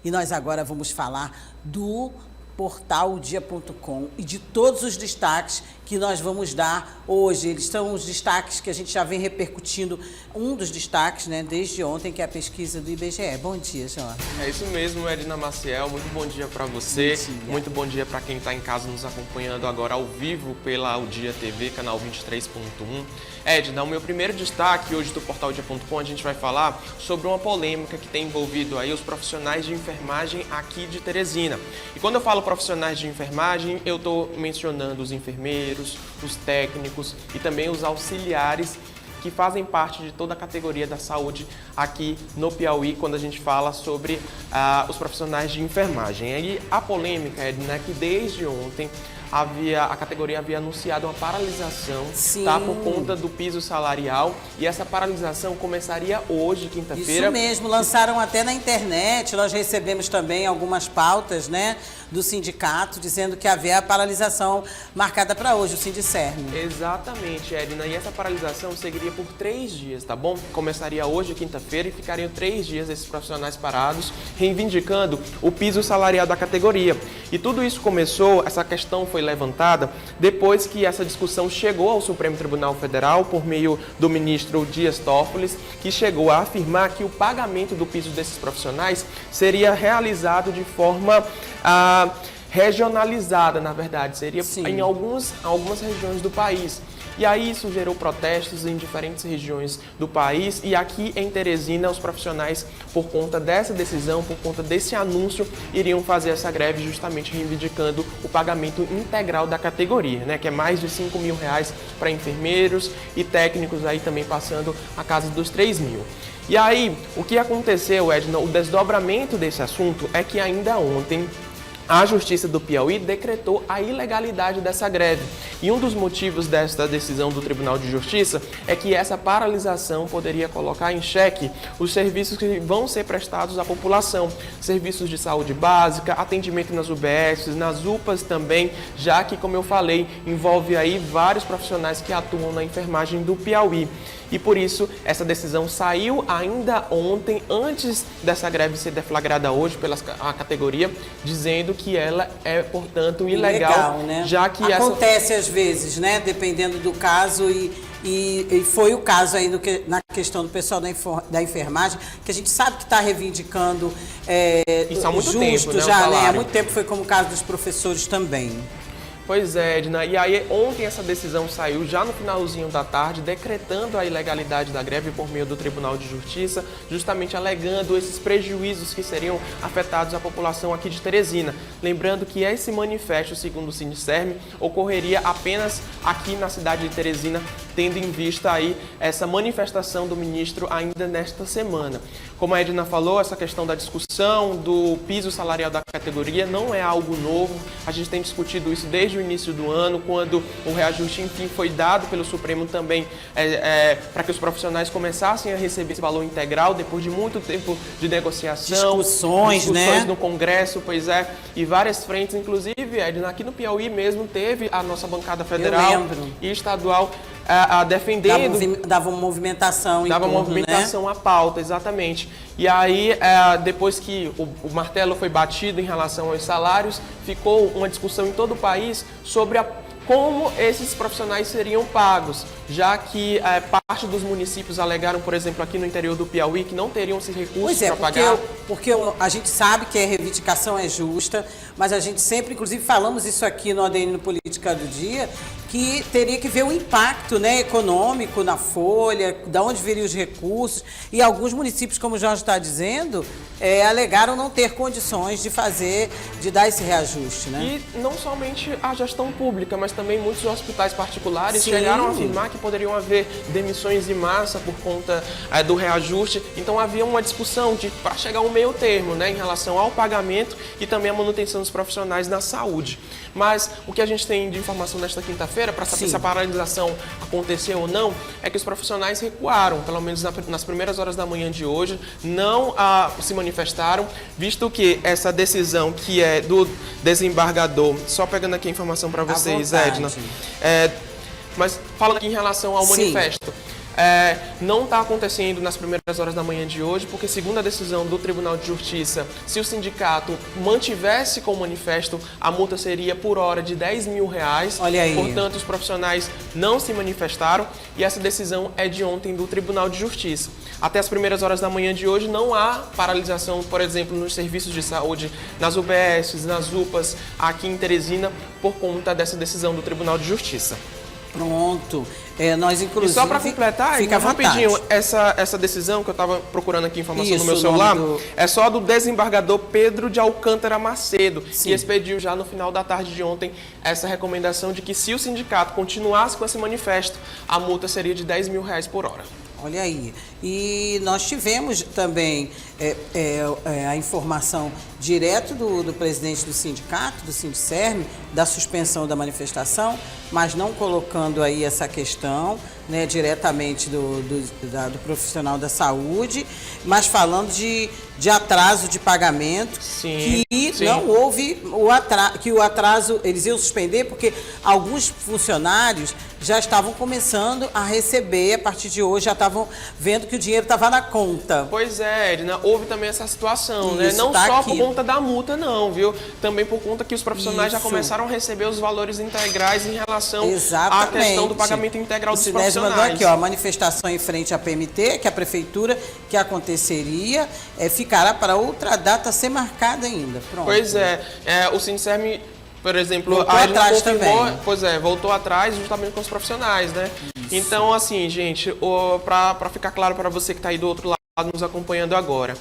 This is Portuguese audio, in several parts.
E nós agora vamos falar do portaldia.com e de todos os destaques que nós vamos dar hoje. Eles são os destaques que a gente já vem repercutindo, um dos destaques, né, desde ontem, que é a pesquisa do IBGE. Bom dia, Jorge. É isso mesmo, Edna Maciel. Muito bom dia para você. Muito bom dia para quem está em casa nos acompanhando agora ao vivo pela O Dia TV, canal 23.1. Edna, o meu primeiro destaque hoje do portaldia.com, a gente vai falar sobre uma polêmica que tem envolvido aí os profissionais de enfermagem aqui de Teresina. E quando eu falo profissionais de enfermagem, eu estou mencionando os enfermeiros, os técnicos e também os auxiliares que fazem parte de toda a categoria da saúde aqui no Piauí, quando a gente fala sobre os profissionais de enfermagem. E a polêmica é, né, que desde ontem a categoria havia anunciado uma paralisação, tá, por conta do piso salarial, e essa paralisação começaria hoje, quinta-feira. Isso mesmo, lançaram até na internet, nós recebemos também algumas pautas, né, do sindicato, dizendo que havia a paralisação marcada para hoje, o Sindicerme. Exatamente, Edna, e essa paralisação seguiria por 3 dias, tá bom? Começaria hoje, quinta-feira, e ficariam 3 dias esses profissionais parados, reivindicando o piso salarial da categoria. E tudo isso começou, essa questão foi levantada depois que essa discussão chegou ao Supremo Tribunal Federal por meio do ministro Dias Toffoli, que chegou a afirmar que o pagamento do piso desses profissionais seria realizado de forma regionalizada, na verdade, seria em algumas regiões do país. E aí isso gerou protestos em diferentes regiões do país, e aqui em Teresina os profissionais, por conta dessa decisão, por conta desse anúncio, iriam fazer essa greve justamente reivindicando o pagamento integral da categoria, né, que é mais de R$5 mil para enfermeiros e técnicos, aí também passando a casa dos 3 mil. E aí, o que aconteceu, Edna, o desdobramento desse assunto é que ainda ontem a Justiça do Piauí decretou a ilegalidade dessa greve. E um dos motivos desta decisão do Tribunal de Justiça é que essa paralisação poderia colocar em xeque os serviços que vão ser prestados à população. Serviços de saúde básica, atendimento nas UBS, nas UPAs também, já que, como eu falei, envolve aí vários profissionais que atuam na enfermagem do Piauí. E por isso, essa decisão saiu ainda ontem, antes dessa greve ser deflagrada hoje pela categoria, dizendo que ela é, portanto, ilegal, né? Já que acontece às vezes, né? Dependendo do caso, e foi o caso aí na questão do pessoal da enfermagem, que a gente sabe que está reivindicando isso há muito justo tempo, já, né? Há muito tempo, foi como o caso dos professores também. Pois é, Edna, e aí ontem essa decisão saiu já no finalzinho da tarde, decretando a ilegalidade da greve por meio do Tribunal de Justiça, justamente alegando esses prejuízos que seriam afetados à população aqui de Teresina. Lembrando que esse manifesto, segundo o Sindicerme, ocorreria apenas aqui na cidade de Teresina, tendo em vista aí essa manifestação do ministro ainda nesta semana. Como a Edna falou, essa questão da discussão do piso salarial da categoria não é algo novo, a gente tem discutido isso desde o início do ano, quando o reajuste, enfim, foi dado pelo Supremo também para que os profissionais começassem a receber esse valor integral depois de muito tempo de negociação, discussões, né? No Congresso, pois é, e várias frentes, inclusive, Edna, aqui no Piauí mesmo teve a nossa bancada federal e estadual defendendo... Dava uma movimentação em Dava torno, movimentação, né? À pauta, exatamente. E aí, depois que o martelo foi batido em relação aos salários, ficou uma discussão em todo o país sobre como esses profissionais seriam pagos, já que parte dos municípios alegaram, por exemplo, aqui no interior do Piauí, que não teriam esses recursos para pagar. Porque a gente sabe que a reivindicação é justa, mas a gente sempre, inclusive falamos isso aqui no ADN no Política do Dia, que teria que ver o impacto, né, econômico na folha, de onde viriam os recursos, e alguns municípios, como o Jorge está dizendo, alegaram não ter condições de dar esse reajuste, né? E não somente a gestão pública, mas também muitos hospitais particulares chegaram a afirmar que poderiam haver demissões em massa por conta do reajuste. Então havia uma discussão para chegar a um meio termo, né, em relação ao pagamento e também a manutenção dos profissionais na saúde. Mas o que a gente tem de informação nesta quinta-feira, para saber se a paralisação aconteceu ou não, é que os profissionais recuaram, pelo menos nas primeiras horas da manhã de hoje, não se manifestaram, visto que essa decisão que é do desembargador, só pegando aqui a informação para vocês, Edna, mas falando aqui em relação ao manifesto, não está acontecendo nas primeiras horas da manhã de hoje, porque segundo a decisão do Tribunal de Justiça, se o sindicato mantivesse com o manifesto, a multa seria por hora de R$10.000. Olha aí. Portanto, os profissionais não se manifestaram e essa decisão é de ontem do Tribunal de Justiça. Até as primeiras horas da manhã de hoje não há paralisação, por exemplo, nos serviços de saúde, nas UBSs, nas UPAs, aqui em Teresina, por conta dessa decisão do Tribunal de Justiça. Pronto. Nós, inclusive... E só para completar, fica rapidinho, essa decisão que eu estava procurando aqui informação Isso, no meu celular, é só do desembargador Pedro de Alcântara Macedo, Sim. que expediu já no final da tarde de ontem essa recomendação de que se o sindicato continuasse com esse manifesto, a multa seria de R$10.000 por hora. Olha aí. E nós tivemos também a informação direto do presidente do sindicato, do Sindicerme, da suspensão da manifestação, mas não colocando aí essa questão, né, diretamente do profissional da saúde, mas falando de atraso de pagamento, sim, que sim. não houve o atraso, eles iam suspender porque alguns funcionários já estavam começando a receber, a partir de hoje já estavam vendo que o dinheiro estava na conta. Pois é, Edna, houve também essa situação, né? Isso, Não tá só aqui. por conta da multa, não, viu? Também por conta que os profissionais já Isso. começaram a receber os valores integrais em relação Exatamente. à questão do pagamento integral dos Sinésio profissionais. mandou aqui, ó, a manifestação em frente à PMT, que é a prefeitura, que aconteceria, ficará para outra data a ser marcada ainda. Pronto. Pois é, o Sindicerme, por exemplo, Voltou a Edna atrás confirmou, também. pois é, voltou atrás justamente com os profissionais, né? Isso. Então, assim, gente, para ficar claro para você que está aí do outro lado, nos acompanhando agora.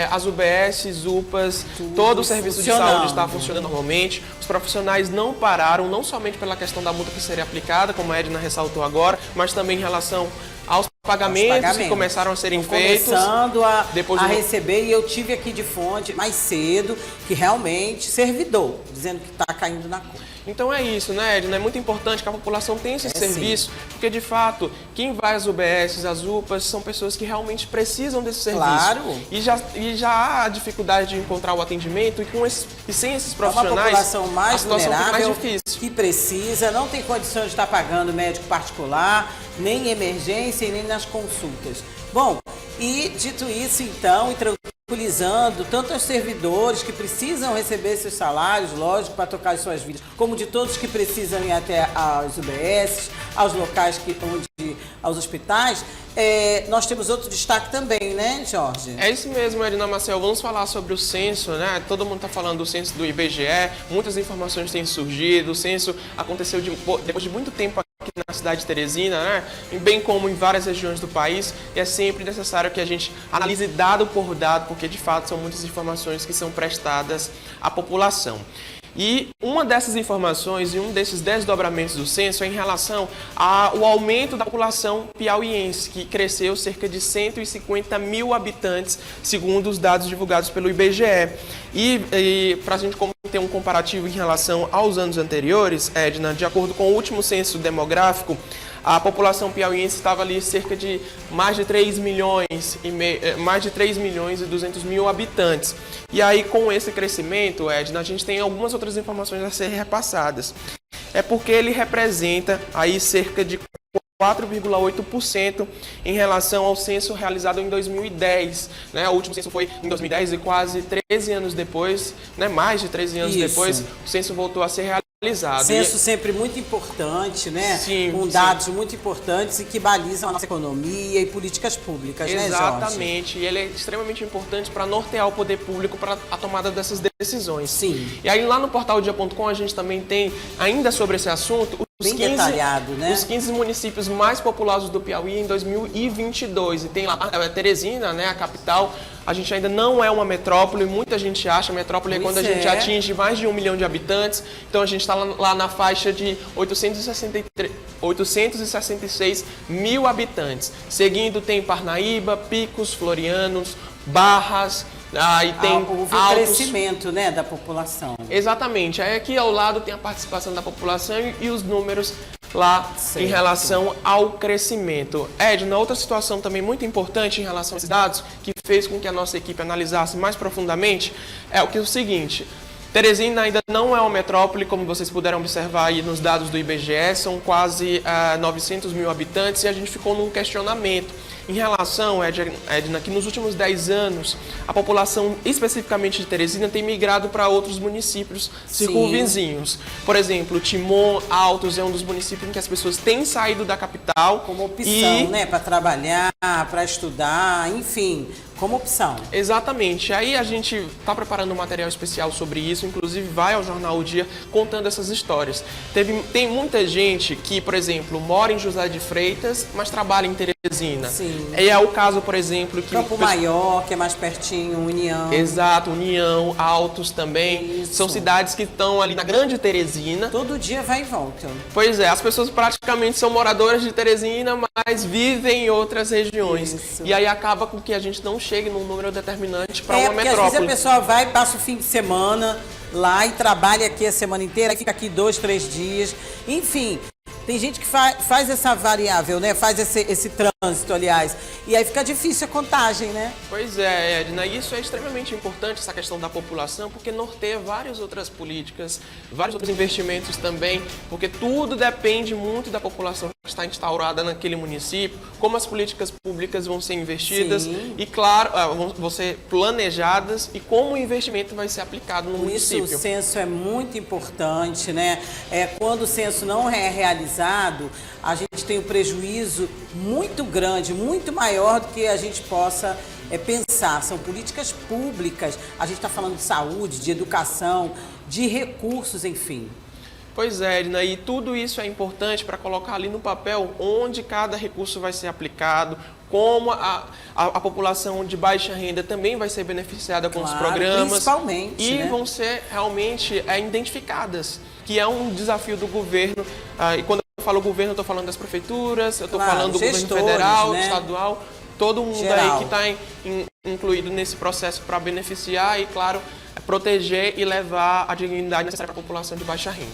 As UBSs, UPAs, todo o serviço de saúde está funcionando normalmente. Os profissionais não pararam, não somente pela questão da multa que seria aplicada, como a Edna ressaltou agora, mas também em relação aos pagamentos que começaram a serem feitos. Começando a receber, e eu tive aqui de fonte mais cedo, que realmente servidor, dizendo que está caindo na conta. Então é isso, né, Edna? É muito importante que a população tenha esse serviço, porque de fato, quem vai às UBSs, às UPAs, são pessoas que realmente precisam desse serviço. Claro. E já há a dificuldade de encontrar o atendimento, e sem esses profissionais, é uma população mais a situação fica mais vulnerável, difícil. que precisa, não tem condição de estar pagando médico particular, nem em emergência e nem nas consultas. Bom, e dito isso então, e tranquilizando tanto os servidores que precisam receber seus salários, lógico, para tocar as suas vidas, como de todos que precisam ir até as UBS, aos locais aos hospitais, nós temos outro destaque também, né, Jorge? É isso mesmo, Edna Marcel. Vamos falar sobre o censo, né? Todo mundo está falando do censo do IBGE, muitas informações têm surgido, o censo aconteceu depois de muito tempo aqui na cidade de Teresina, né? Bem como em várias regiões do país, e é sempre necessário que a gente analise dado por dado, porque de fato são muitas informações que são prestadas à população. E uma dessas informações e um desses desdobramentos do censo é em relação ao aumento da população piauiense, que cresceu cerca de 150 mil habitantes, segundo os dados divulgados pelo IBGE. E para a gente ter um comparativo em relação aos anos anteriores, Edna, de acordo com o último censo demográfico, a população piauiense estava ali cerca de mais de 3 milhões e 200 mil habitantes. E aí, com esse crescimento, Edna, a gente tem algumas outras informações a serem repassadas. É porque ele representa aí cerca de 4,8% em relação ao censo realizado em 2010. Né? O último censo foi em 2010 e quase 13 anos depois, né? Mais de 13 anos depois, o censo voltou a ser realizado. Censo sempre muito importante, né? Sim, com dados muito importantes e que balizam a nossa economia e políticas públicas, né, Jorge? Exatamente, e ele é extremamente importante para nortear o poder público para a tomada dessas decisões. Sim. E aí lá no portal dia.com a gente também tem, ainda sobre esse assunto, bem detalhado, né? Os 15 municípios mais populosos do Piauí em 2022. E tem lá Teresina, né, a capital. A gente ainda não é uma metrópole, muita gente acha. Metrópole é quando a gente atinge mais de 1 milhão de habitantes. Então a gente está lá na faixa de 866 mil habitantes. Seguindo tem Parnaíba, Picos, Florianos, Barras. E tem houve um crescimento, né, da população. Exatamente. Aí aqui ao lado tem a participação da população e os números lá em relação ao crescimento. Edna, outra situação também muito importante em relação a esses dados, que fez com que a nossa equipe analisasse mais profundamente, é o seguinte: Teresina ainda não é uma metrópole, como vocês puderam observar aí nos dados do IBGE, são quase 900 mil habitantes e a gente ficou num questionamento. Em relação, Edna, que nos últimos 10 anos, a população especificamente de Teresina tem migrado para outros municípios circunvizinhos. Por exemplo, Timon, Altos é um dos municípios em que as pessoas têm saído da capital. Como opção, né? Para trabalhar, para estudar, enfim, como opção. Exatamente. Aí a gente está preparando um material especial sobre isso, inclusive vai ao Jornal O Dia contando essas histórias. Tem muita gente que, por exemplo, mora em José de Freitas, mas trabalha em Teresina. Sim. E é o caso, por exemplo, que... Campo Maior, que é mais pertinho, União. Exato, União, Altos também. Isso. São cidades que estão ali na Grande Teresina. Todo dia vai e volta. Pois é, as pessoas praticamente são moradoras de Teresina, mas vivem em outras regiões. Isso. E aí acaba com que a gente não chegue num número determinante para uma porque metrópole. às vezes a pessoa vai, passa o fim de semana lá e trabalha aqui a semana inteira, aí fica aqui 2, 3 dias. Enfim, tem gente que faz essa variável, né? Faz esse trânsito, aliás. E aí fica difícil a contagem, né? Pois é, Edna, isso é extremamente importante, essa questão da população, porque norteia várias outras políticas, vários outros investimentos também, porque tudo depende muito da população que está instaurada naquele município, como as políticas públicas vão ser investidas e, claro, vão ser planejadas e como o investimento vai ser aplicado no município. Isso, o censo é muito importante, né? Quando o censo não é realizado, a gente tem um prejuízo muito grande, muito maior do que a gente possa pensar. São políticas públicas, a gente está falando de saúde, de educação, de recursos, enfim. Pois é, Edna, e tudo isso é importante para colocar ali no papel onde cada recurso vai ser aplicado, como a população de baixa renda também vai ser beneficiada com os programas. Principalmente, e né? vão ser realmente identificadas, que é um desafio do governo. E quando eu falo governo, eu estou falando das prefeituras, eu estou falando do governo federal, né? Estadual, todo mundo Geral. aí que está incluído nesse processo para beneficiar e, claro, proteger e levar a dignidade necessária para a população de baixa renda.